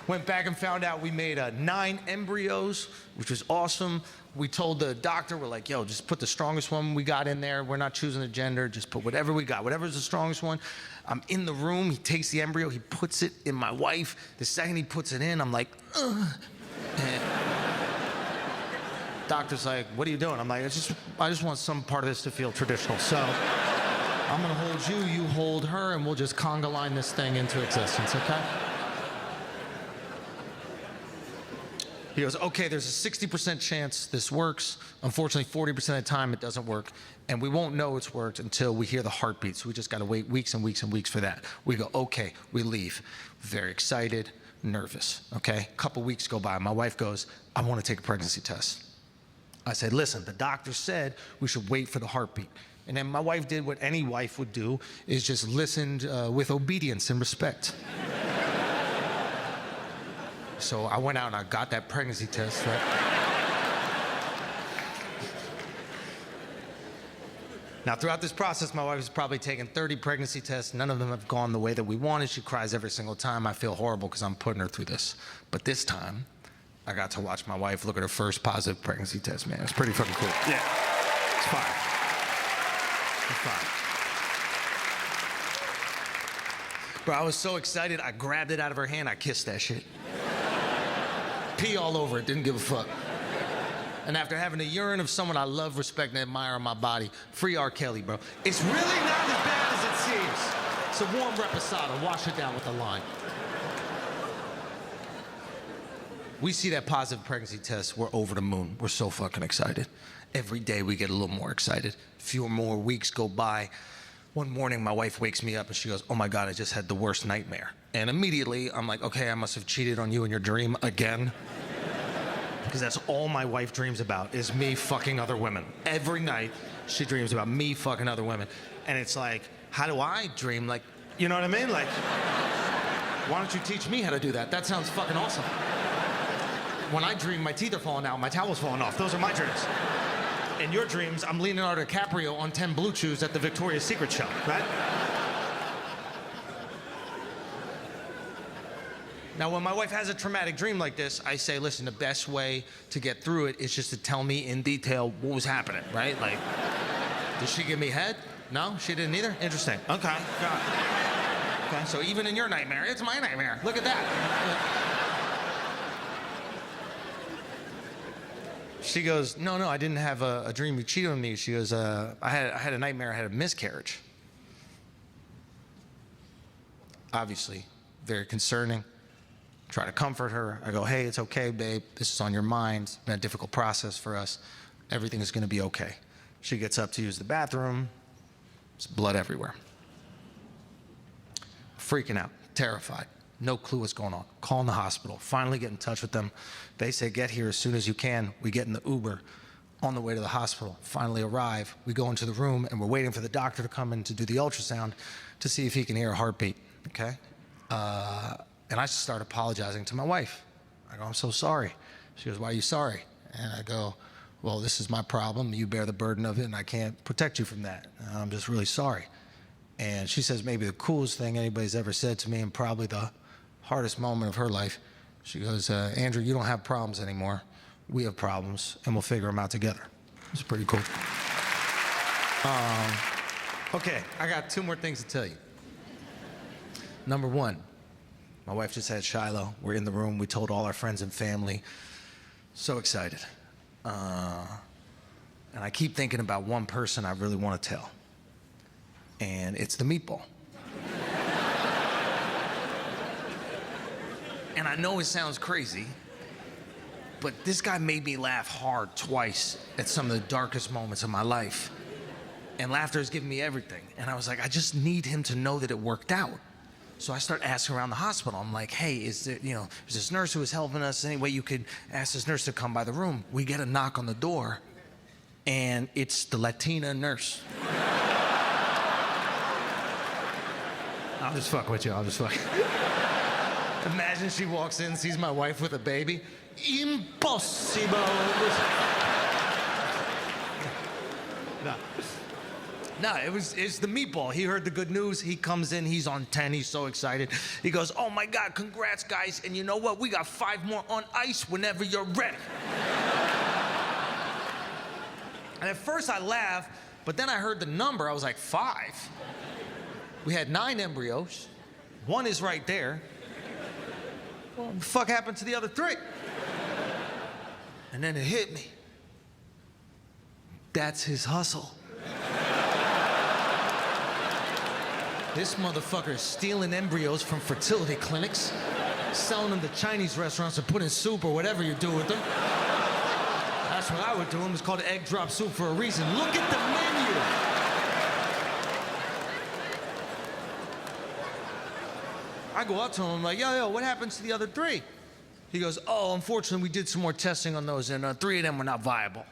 Went back and found out we made 9 embryos, which was awesome. We told the doctor, we're like, yo, just put the strongest one we got in there. We're not choosing the gender, just put whatever we got, whatever's the strongest one. I'm in the room, he takes the embryo, he puts it in my wife. The second he puts it in, I'm like, ugh. And doctor's like, what are you doing? I'm like, I just want some part of this to feel traditional. So I'm gonna hold you, you hold her, and we'll just conga line this thing into existence, okay? He goes, okay, there's a 60% chance this works. Unfortunately, 40% of the time it doesn't work. And we won't know it's worked until we hear the heartbeat. So we just gotta wait weeks and weeks and weeks for that. We go, okay, we leave. Very excited, nervous, okay? A couple weeks go by. My wife goes, I wanna take a pregnancy test. I said, listen, the doctor said we should wait for the heartbeat. And then my wife did what any wife would do, is just listened with obedience and respect. So I went out and I got that pregnancy test, right? Now, throughout this process, my wife has probably taken 30 pregnancy tests. None of them have gone the way that we wanted. She cries every single time. I feel horrible because I'm putting her through this. But this time, I got to watch my wife look at her first positive pregnancy test, man. It was pretty fucking cool. Yeah, it's fine. It's fine. Bro, I was so excited, I grabbed it out of her hand, I kissed that shit. Pee all over it, didn't give a fuck. And after having the urine of someone I love, respect, and admire on my body, free R. Kelly, bro. It's really not as bad as it seems. It's a warm reposado, wash it down with a lime. We see that positive pregnancy test, we're over the moon. We're so fucking excited. Every day we get a little more excited. A few more weeks go by. One morning, my wife wakes me up and she goes, oh my God, I just had the worst nightmare. And immediately, I'm like, okay, I must have cheated on you in your dream again. Because that's all my wife dreams about, is me fucking other women. Every night, she dreams about me fucking other women. And it's like, how do I dream? Like, you know what I mean? Like, why don't you teach me how to do that? That sounds fucking awesome. When I dream, my teeth are falling out, my towel's falling off. Those are my dreams. In your dreams, I'm Leonardo DiCaprio on 10 Blue Chews at the Victoria's Secret show, right? Now, when my wife has a traumatic dream like this, I say, listen, the best way to get through it is just to tell me in detail what was happening, right? Like, did she give me head? No, she didn't either? Interesting. Okay, got it. Okay, so even in your nightmare, it's my nightmare. Look at that. She goes, no, I didn't have a dream you cheated on me. She goes, I had a nightmare, I had a miscarriage. Obviously, very concerning. Try to comfort her. I go, hey, it's okay, babe. This is on your mind. It's been a difficult process for us. Everything is gonna be okay. She gets up to use the bathroom. There's blood everywhere. Freaking out, terrified. No clue what's going on. Calling the hospital, finally get in touch with them. They say, get here as soon as you can. We get in the Uber on the way to the hospital, finally arrive. We go into the room and we're waiting for the doctor to come in to do the ultrasound to see if he can hear a heartbeat, okay? And I start apologizing to my wife. I go, I'm so sorry. She goes, why are you sorry? And I go, well, this is my problem. You bear the burden of it and I can't protect you from that. I'm just really sorry. And she says maybe the coolest thing anybody's ever said to me and probably the hardest moment of her life. She goes, Andrew, you don't have problems anymore. We have problems, and we'll figure them out together. It's pretty cool. Okay, I got 2 more things to tell you. Number 1, my wife just had Shiloh. We're in the room. We told all our friends and family. So excited. And I keep thinking about one person I really want to tell. And it's the meatball. And I know it sounds crazy, but this guy made me laugh hard twice at some of the darkest moments of my life. And laughter has given me everything. And I was like, I just need him to know that it worked out. So I start asking around the hospital. I'm like, hey, is there, there's this nurse who is helping us. Any way you could ask this nurse to come by the room? We get a knock on the door, and it's the Latina nurse. I'll just fuck with you, I'll just fuck. Imagine she walks in, sees my wife with a baby. Impossible. No. No, it's the meatball. He heard the good news. He comes in. He's on 10. He's so excited. He goes, oh, my God, congrats, guys. And you know what? We got 5 more on ice whenever you're ready. And at first I laughed, but then I heard the number. I was like, 5? We had 9 embryos. 1 is right there. Well, what the fuck happened to the other 3? And then it hit me. That's his hustle. This motherfucker is stealing embryos from fertility clinics, selling them to Chinese restaurants and putting soup or whatever you do with them. That's what I would do. It's called egg drop soup for a reason. Look at the menu. I go up to him, I'm like, yo, what happens to the other 3? He goes, oh, unfortunately, we did some more testing on those, and 3 of them were not viable.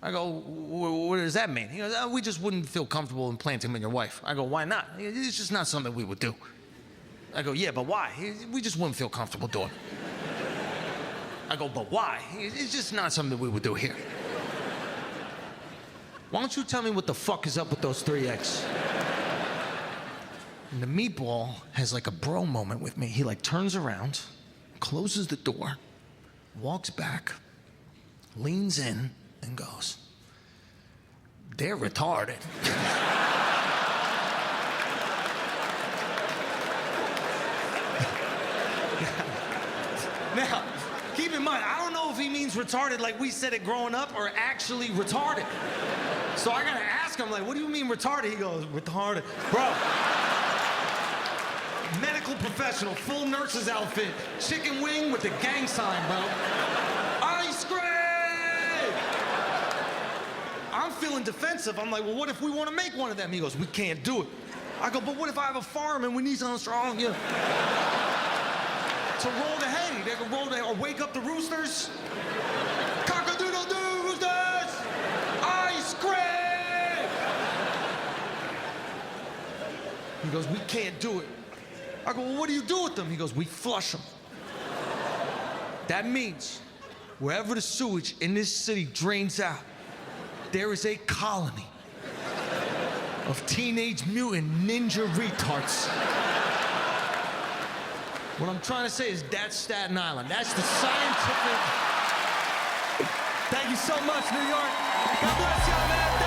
I go, what does that mean? He goes, we just wouldn't feel comfortable implanting them in your wife. I go, why not? It's just not something we would do. I go, yeah, but why? We just wouldn't feel comfortable doing it. I go, but why? It's just not something we would do here. Why don't you tell me what the fuck is up with those 3 eggs? And the meatball has like a bro moment with me. He like turns around, closes the door, walks back, leans in, and goes, they're retarded. Now, keep in mind, I don't know if he means retarded like we said it growing up or actually retarded. So I gotta ask him, like, what do you mean retarded? He goes, retarded. Bro. Medical professional, full nurse's outfit, chicken wing with the gang sign, bro. Ice cream! I'm feeling defensive. I'm like, well, what if we want to make one of them? He goes, we can't do it. I go, but what if I have a farm and we need something strong? Yeah. To roll the hay. They can roll the hay or wake up the roosters. Cock-a-doodle-doo, roosters! Ice cream! He goes, we can't do it. I go, well, what do you do with them? He goes, we flush them. That means wherever the sewage in this city drains out, there is a colony of teenage mutant ninja retards. What I'm trying to say is that's Staten Island. That's the scientific... Thank you so much, New York. God bless y'all, man.